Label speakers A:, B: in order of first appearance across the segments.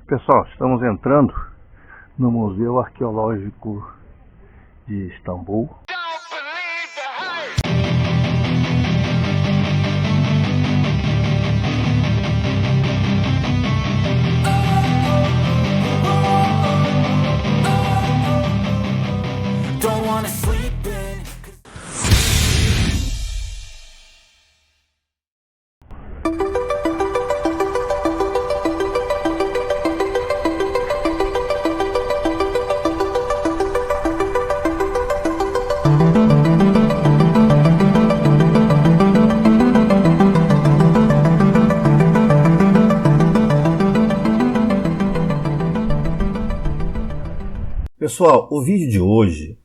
A: Pessoal, estamos entrando no Museu Arqueológico de Istambul. Pessoal, o vídeo de hoje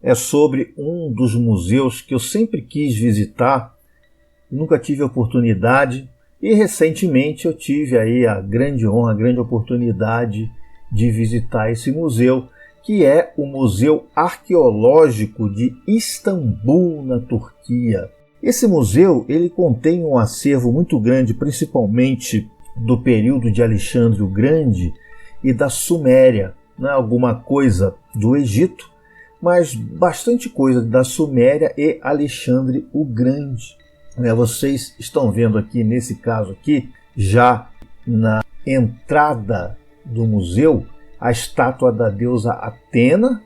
A: é sobre um dos museus que eu sempre quis visitar, nunca tive a oportunidade, e recentemente eu tive aí a grande honra, a grande oportunidade de visitar esse museu, que é o Museu Arqueológico de Istambul, na Turquia. Esse museu ele contém um acervo muito grande, principalmente do período de Alexandre o Grande e da Suméria. Não é alguma coisa do Egito, mas bastante coisa da Suméria e Alexandre o Grande. Vocês estão vendo aqui, nesse caso aqui, já na entrada do museu, a estátua da deusa Atena.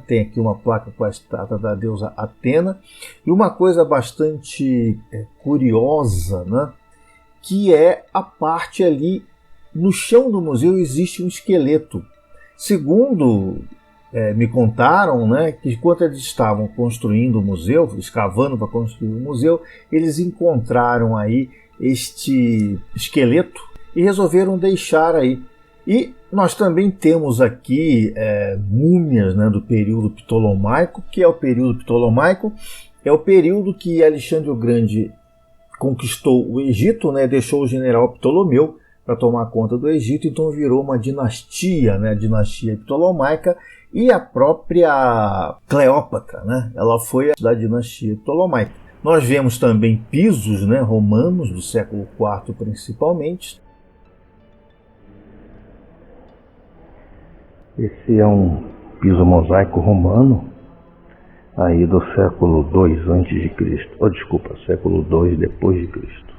A: Tem aqui uma placa com a estátua da deusa Atena. E uma coisa bastante curiosa, que é a parte ali, no chão do museu existe um esqueleto. Segundo me contaram, que enquanto eles estavam construindo o museu, escavando para construir o museu, eles encontraram aí este esqueleto e resolveram deixar aí. E nós também temos aqui múmias do período ptolomaico, que é o período ptolomaico, é o período que Alexandre o Grande conquistou o Egito, deixou o general Ptolomeu para tomar conta do Egito, então virou uma dinastia, a dinastia ptolomaica, e a própria Cleópatra, ela foi da dinastia ptolomaica. Nós vemos também pisos romanos do século IV principalmente. Esse é um piso mosaico romano aí do século II a.C., século II depois de Cristo.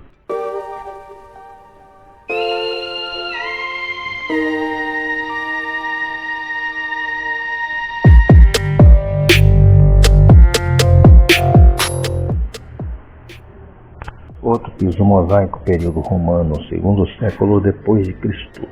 A: Outro piso mosaico, período romano, segundo século depois de Cristo.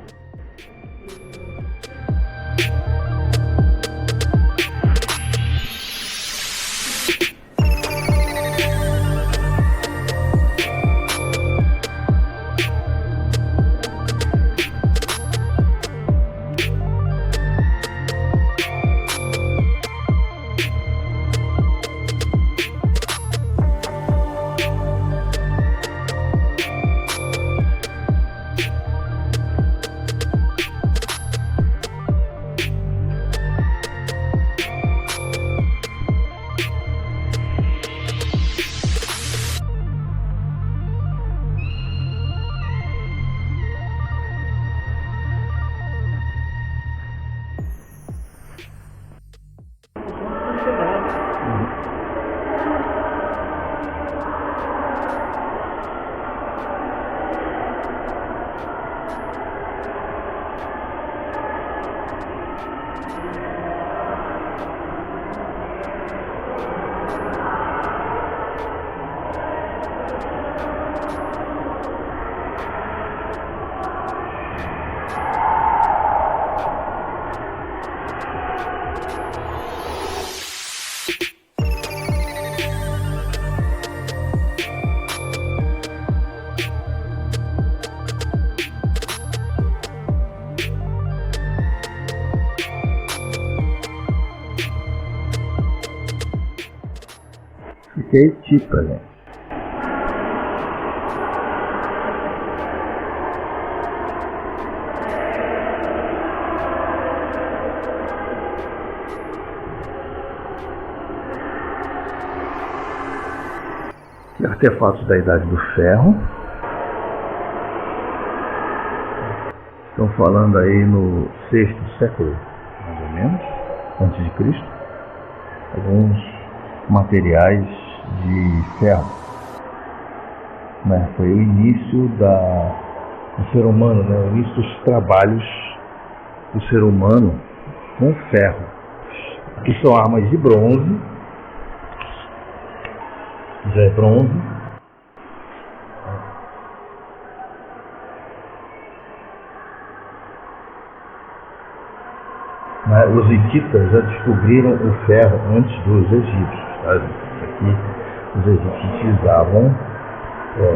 A: Fiquei tipo, gente. Artefatos da Idade do Ferro. Estão falando aí no 6º século, mais ou menos, antes de Cristo, alguns materiais de ferro. Né? Foi o início do ser humano, né? O início dos trabalhos do ser humano com ferro. Aqui são armas de bronze, já é bronze. Mas os hititas já descobriram o ferro antes dos egípcios. Tá? Aqui os egípcios utilizavam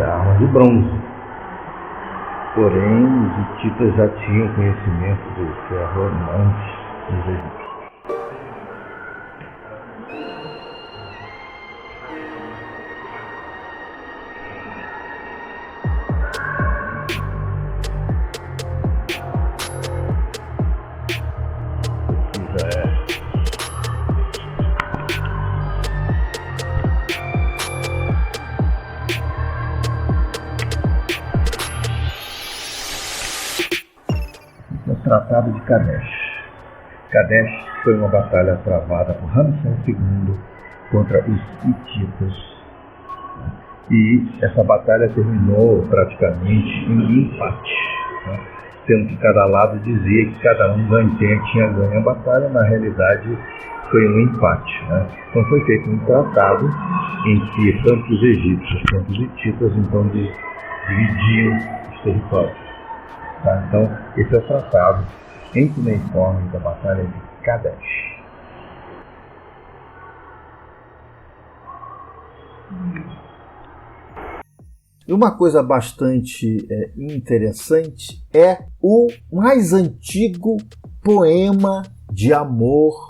A: armas de bronze. Porém, os hititas já tinham conhecimento do ferro antes dos egípcios. Tratado de Kadesh. Kadesh foi uma batalha travada por Ramsés II contra os hititas. E essa batalha terminou praticamente em empate, né? Sendo que cada lado dizia que cada um tinha ganho a batalha, na realidade foi um empate, né? Então foi feito um tratado em que tanto os egípcios quanto os hititas então dividiam os territórios. Tá? Então, esse é o tratado em cuneiforme da Batalha de Kadesh. E uma coisa bastante interessante é o mais antigo poema de amor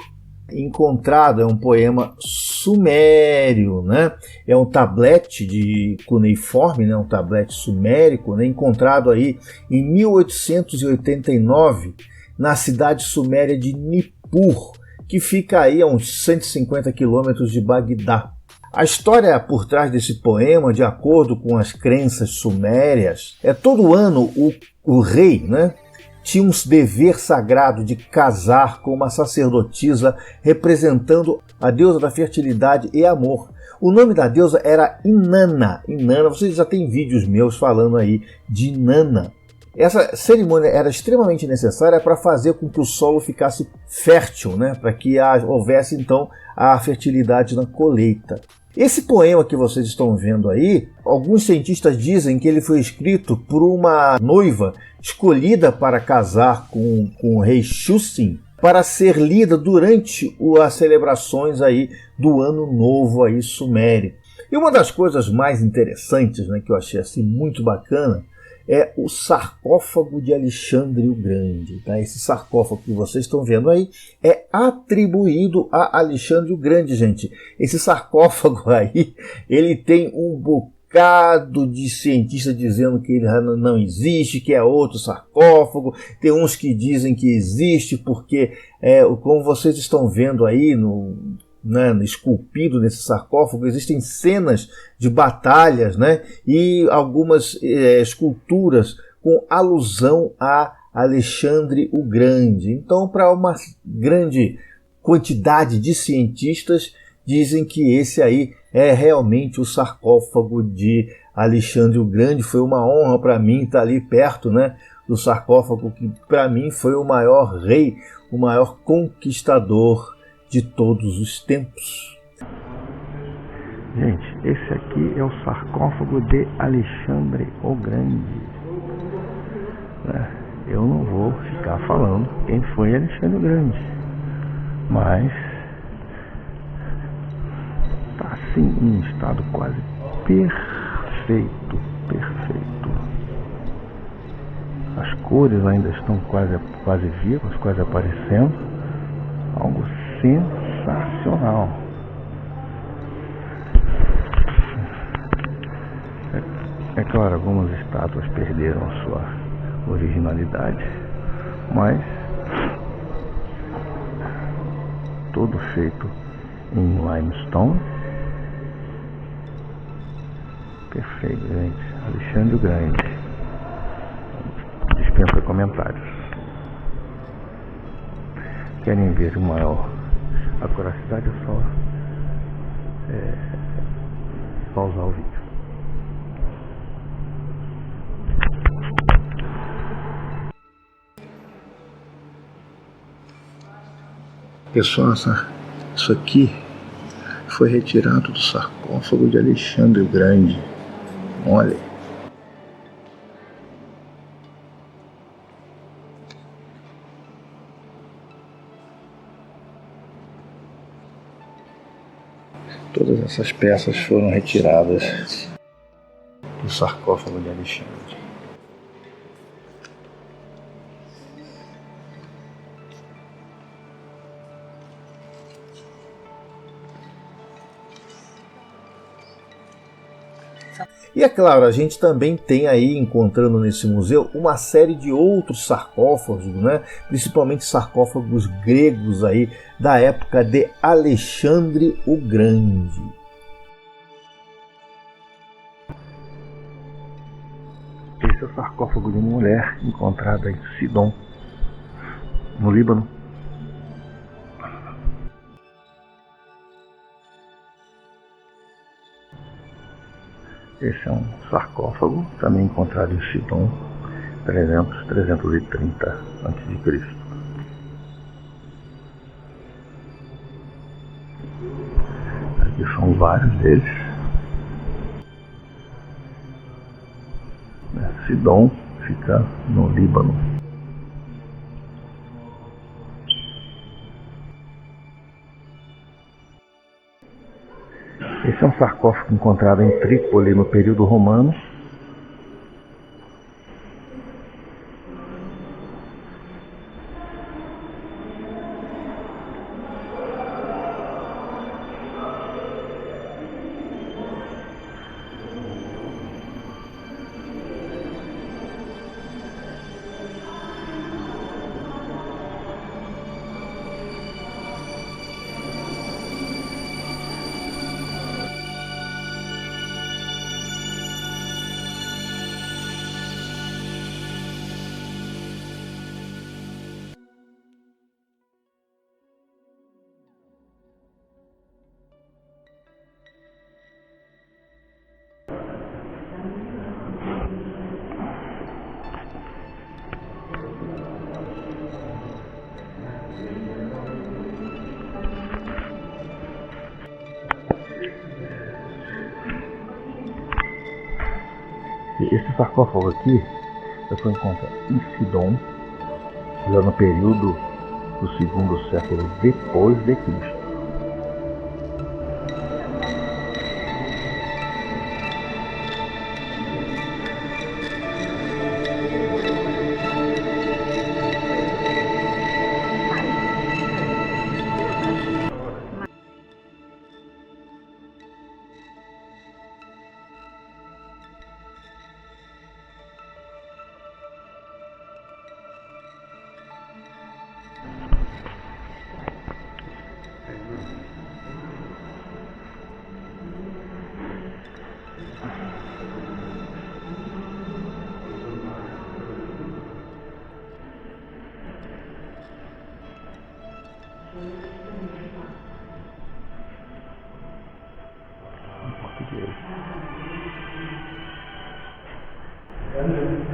A: encontrado. É um poema sumério, né? É um tablete de cuneiforme, né? Um tablete sumérico, né? Encontrado aí em 1889 na cidade suméria de Nippur, que fica aí a uns 150 quilômetros de Bagdá. A história por trás desse poema, de acordo com as crenças sumérias, todo ano o rei, né, tinha um dever sagrado de casar com uma sacerdotisa representando a deusa da fertilidade e amor. O nome da deusa era Inanna. Inanna, vocês já têm vídeos meus falando aí de Inanna. Essa cerimônia era extremamente necessária para fazer com que o solo ficasse fértil, né? Para que houvesse então a fertilidade na colheita. Esse poema que vocês estão vendo aí, alguns cientistas dizem que ele foi escrito por uma noiva escolhida para casar com o rei Shusin, para ser lida durante as celebrações aí do Ano Novo aí sumério. E uma das coisas mais interessantes, né, que eu achei assim muito bacana, é o sarcófago de Alexandre o Grande. Tá? Esse sarcófago que vocês estão vendo aí é atribuído a Alexandre o Grande, gente. Esse sarcófago aí, ele tem um bocado de cientistas dizendo que ele não existe, que é outro sarcófago. Tem uns que dizem que existe porque, como vocês estão vendo aí esculpido nesse sarcófago, existem cenas de batalhas, né, e algumas esculturas com alusão a Alexandre o Grande. Então, para uma grande quantidade de cientistas, dizem que esse aí é realmente o sarcófago de Alexandre o Grande. Foi uma honra para mim estar ali perto, né, do sarcófago que para mim foi o maior rei, o maior conquistador de todos os tempos.
B: Gente, esse aqui é o sarcófago de Alexandre o Grande. Eu não vou ficar falando quem foi Alexandre o Grande, mas está assim em estado quase perfeito. As cores ainda estão quase vivas, quase aparecendo. Algo sensacional. É claro, algumas estátuas perderam a sua originalidade, mas todo feito em limestone. Perfeito, gente. Alexandre o Grande. Dispensa comentários. Querem ver maior acuracidade, é só pausar o vídeo.
C: Pessoal, isso aqui foi retirado do sarcófago de Alexandre o Grande. Olha. Todas essas peças foram retiradas do sarcófago de Alexandre.
A: E é claro, a gente também tem aí, encontrando nesse museu, uma série de outros sarcófagos, né? Principalmente sarcófagos gregos aí da época de Alexandre o Grande.
B: Esse é o sarcófago de uma mulher encontrada em Sidom, no Líbano. Esse é um sarcófago também encontrado em Sidom, 330 a.C. Aqui são vários deles. Sidom fica no Líbano. Esse é um sarcófago encontrado em Trípoli no período romano. Esse sarcófago aqui foi encontrado em Sidom, já no período do segundo século depois de Cristo.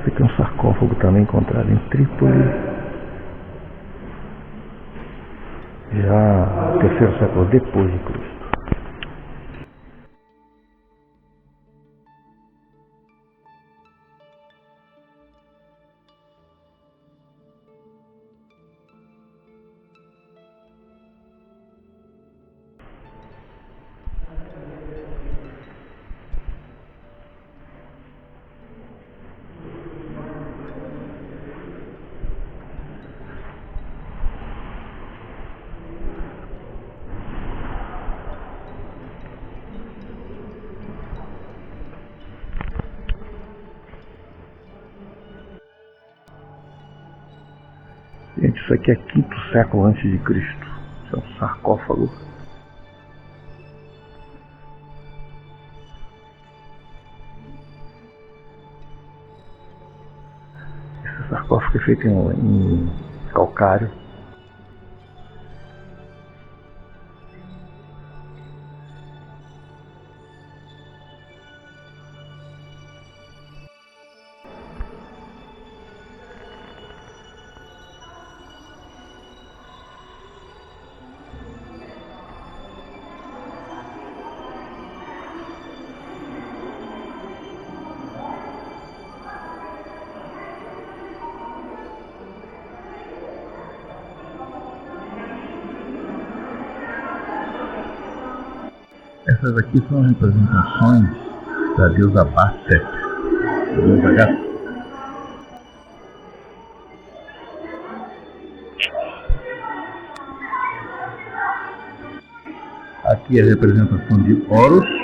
B: Esse aqui é um sarcófago também encontrado em Trípoli, já no terceiro século depois de Cristo. Gente, isso aqui é quinto século antes de Cristo. Isso é um sarcófago. Esse sarcófago é feito em calcário. Essas aqui são representações da deusa Bastet, da deusa gata. Aqui é a representação de Horus.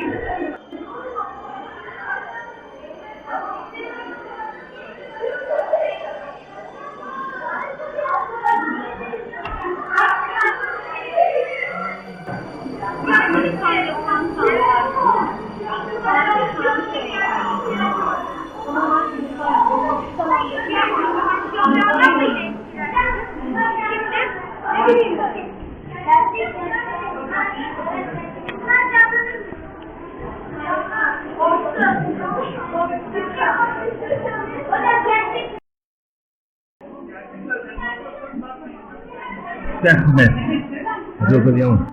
B: Certo, mestre. Adeus, Leão.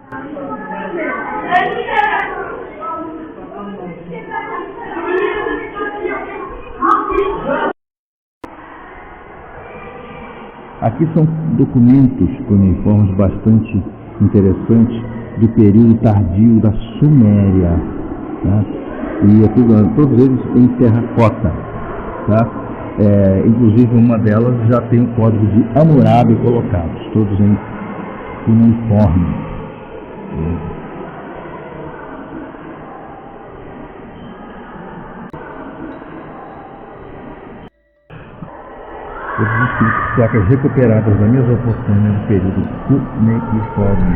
B: Aqui são documentos cuneiformes bastante interessantes do período tardio da Suméria, tá? E aqui, todos eles em terracota, tá? Inclusive uma delas já tem o código de Hammurabi colocados, todos em cuneiforme. Todos escritos, placas recuperadas da Mesopotâmia no período cuneiforme.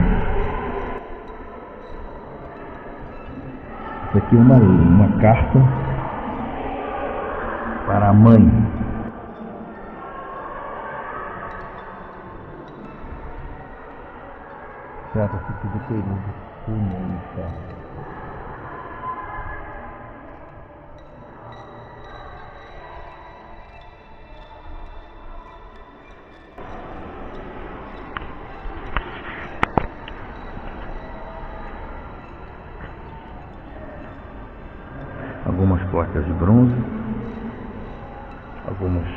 B: Isso aqui é uma carta para a mãe. Trata-se do período cuneiforme. Algumas placas de bronze, alguns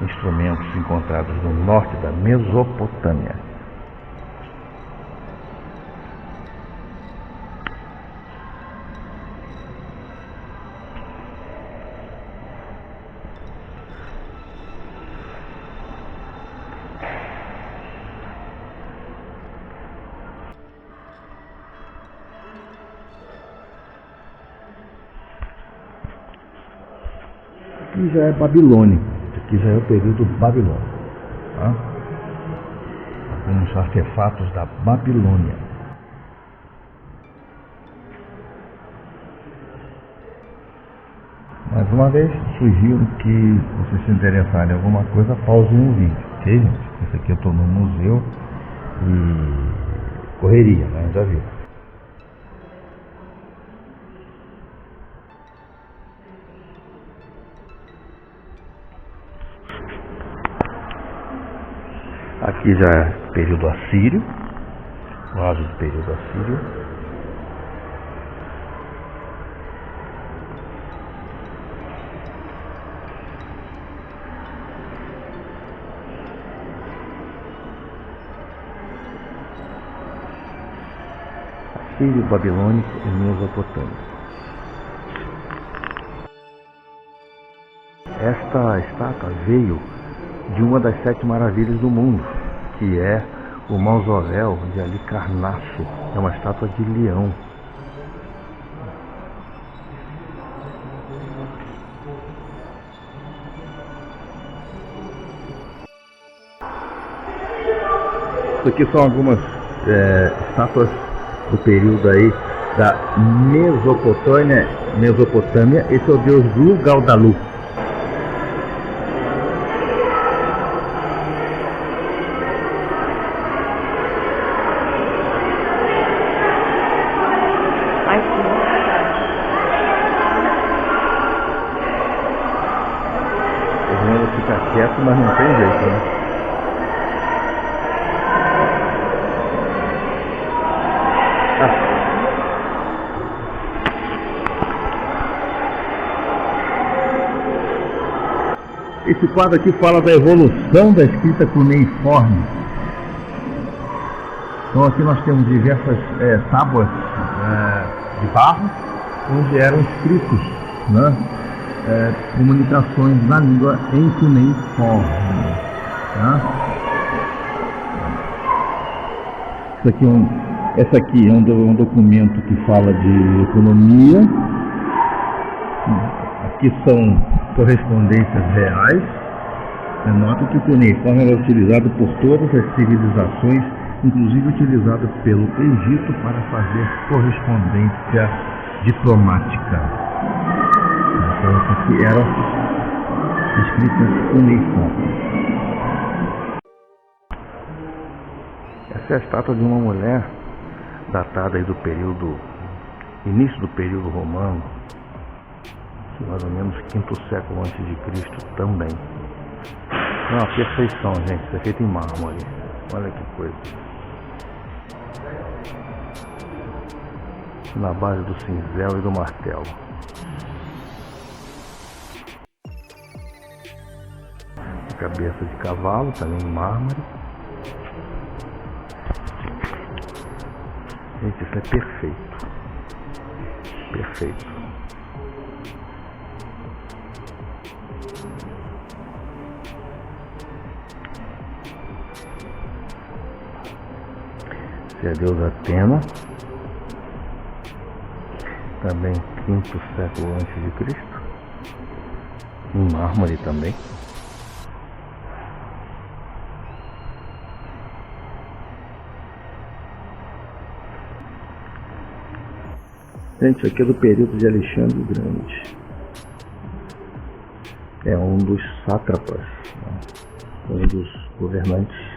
B: instrumentos encontrados no norte da Mesopotâmia. Aqui já é babilônico, aqui já é o período babilônico, tá? Alguns artefatos da Babilônia. Mais uma vez, sugiro que vocês se interessarem em alguma coisa, pausem o vídeo, ok, gente? Esse aqui eu estou no museu e correria, né? Já viu. Aqui já é período assírio, quase do período assírio. Assírio, babilônico e mesopotâmico. Esta estátua veio de uma das 7 maravilhas do mundo, que é o mausoléu de Halicarnasso. É uma estátua de leão. Isso aqui são algumas estátuas do período aí da Mesopotâmia. Esse é o deus Lugaldalu. mas não tem jeito, né? Esse quadro aqui fala da evolução da escrita cuneiforme. Então aqui nós temos diversas tábuas de barro, onde eram escritos, né, comunicações na língua em cuneiforme. Tá? Essa aqui é um documento que fala de economia. Aqui são correspondências reais. Nota que o cuneiforme era utilizado por todas as civilizações, inclusive utilizado pelo Egito para fazer correspondência diplomática. Então essa aqui era escrita cuneiforme. Essa é a estátua de uma mulher datada aí do início do período romano, mais ou menos 5º século antes de Cristo também. É uma perfeição, gente. Isso é feito em mármore. Olha que coisa. Na base do cinzel e do martelo. A cabeça de cavalo, também em mármore. Gente, isso é perfeito. Perfeito. Esse é a deusa Atena, também 5º século antes de Cristo, em mármore também. Gente, isso aqui é do período de Alexandre o Grande. É um dos sátrapas, né? Um dos governantes.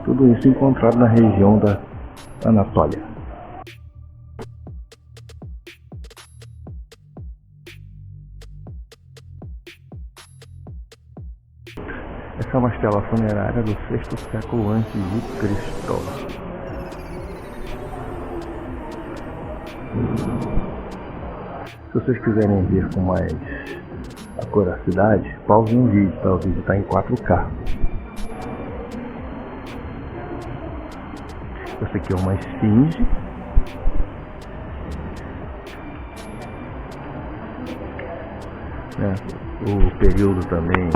B: Tudo isso encontrado na região da Anatólia. Essa é uma estela funerária do 6º século antes de Cristo. Se vocês quiserem ver com mais acuracidade, pausem o vídeo, tá? O vídeo está em 4K. Essa aqui é uma esfinge. O período também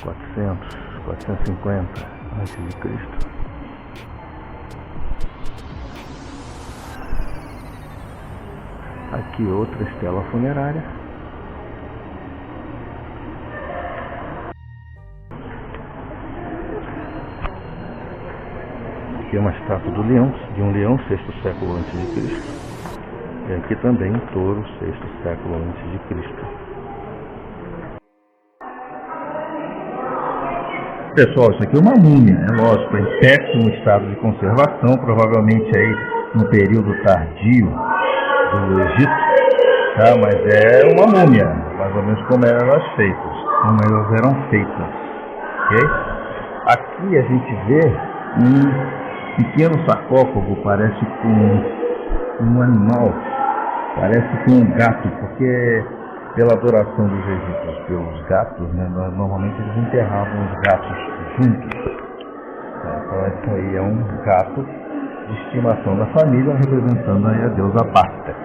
B: 450 antes de Cristo. Aqui outra estela funerária. Aqui é uma estátua de um leão 6º século antes de Cristo. E aqui também um touro 6º século antes de Cristo. Pessoal, isso aqui é uma múmia, é lógico, é em péssimo estado de conservação, provavelmente aí no período tardio do Egito, tá? Mas é uma múmia, mais ou menos como eram elas feitas, ok? Aqui a gente vê um pequeno sarcófago, parece com um animal, parece com um gato, porque pela adoração dos egípcios pelos gatos, né, normalmente eles enterravam os gatos juntos. Então esse aí é um gato de estimação da família, representando aí a deusa Bastet.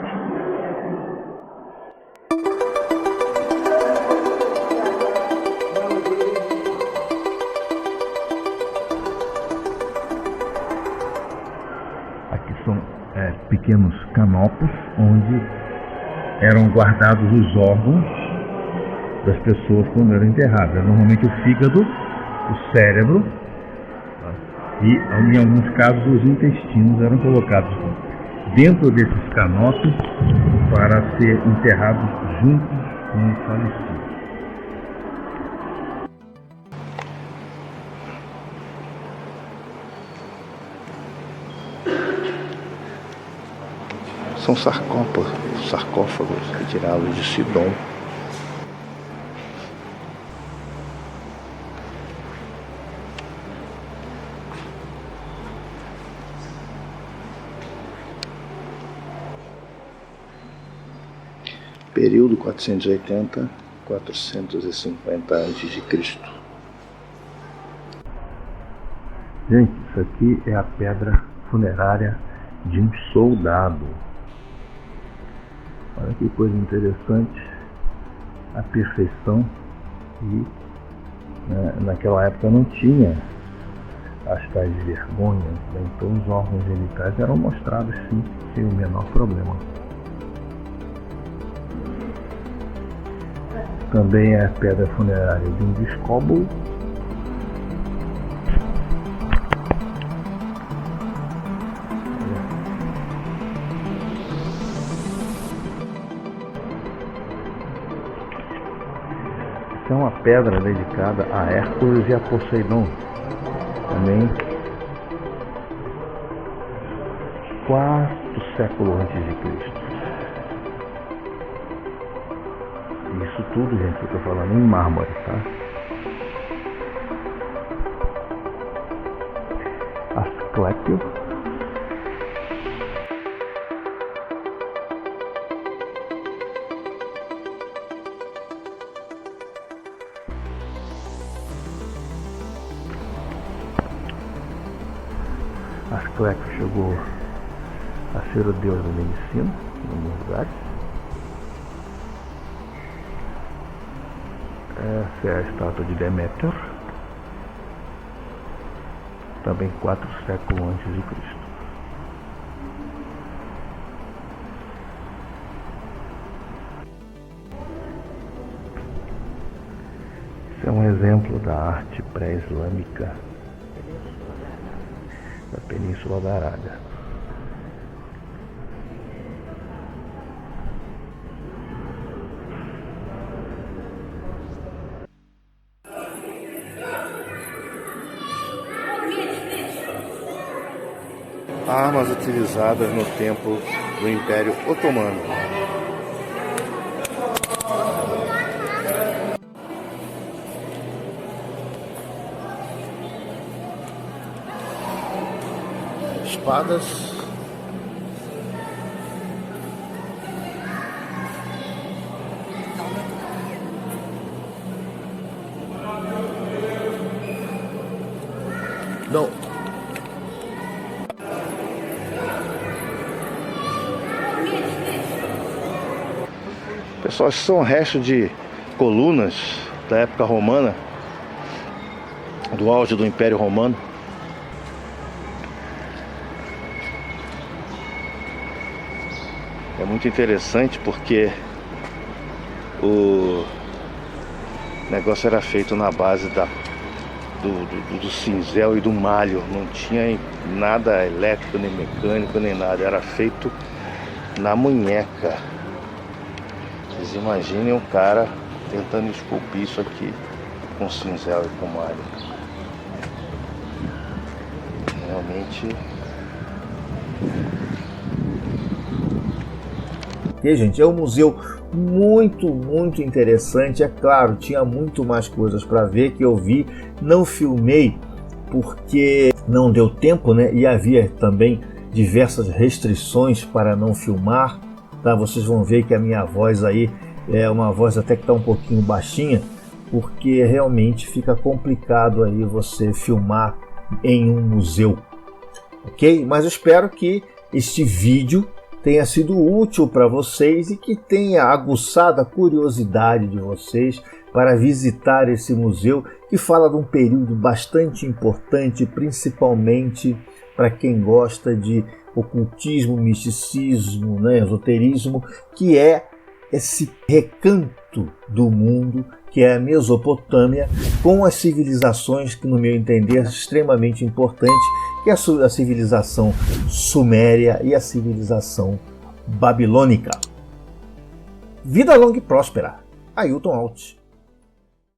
B: Aqui são pequenos canopos onde eram guardados os órgãos das pessoas quando eram enterradas. Normalmente o fígado, o cérebro e, em alguns casos, os intestinos eram colocados dentro desses canopes para ser enterrados juntos com o falecido.
C: São sarcófagos retirados de Sidom. Período 480-450 a.C.
B: Gente, isso aqui é a pedra funerária de um soldado. Olha que coisa interessante, a perfeição. E naquela época não tinha as tais vergonhas, né? Então os órgãos genitais eram mostrados sim, sem o menor problema. Também é a pedra funerária de um discóbulo. Essa é uma pedra dedicada a Hércules e a Poseidon. Também 4 séculos antes de Cristo. Isso tudo, gente, que eu tô falando em mármore, tá? Asclépio. Asclépio chegou a ser o deus da medicina em alguns lugares. Essa é a estátua de Deméter, também 4 séculos antes de Cristo. Esse é um exemplo da arte pré-islâmica da Península da Arábia.
C: Armas utilizadas no tempo do Império Otomano. Espadas. Não. Pessoal, esses são restos de colunas da época romana, do auge do Império Romano. É muito interessante porque o negócio era feito na base do cinzel e do malho. Não tinha nada elétrico, nem mecânico, nem nada. Era feito na munheca. Vocês imaginem um cara tentando esculpir isso aqui com cinzel e com malho. Realmente...
A: E, gente, é um museu muito interessante. É claro, tinha muito mais coisas para ver que eu vi, não filmei porque não deu tempo, né? E havia também diversas restrições para não filmar, tá? Vocês vão ver que a minha voz aí é uma voz até que está um pouquinho baixinha, porque realmente fica complicado aí você filmar em um museu, ok? Mas eu espero que este vídeo tenha sido útil para vocês e que tenha aguçado a curiosidade de vocês para visitar esse museu, que fala de um período bastante importante, principalmente para quem gosta de ocultismo, misticismo, né, esoterismo, que é esse recanto do mundo, que é a Mesopotâmia, com as civilizações que, no meu entender, é extremamente importante, que é a civilização suméria e a civilização babilônica. Vida longa e próspera. Ailton Alt.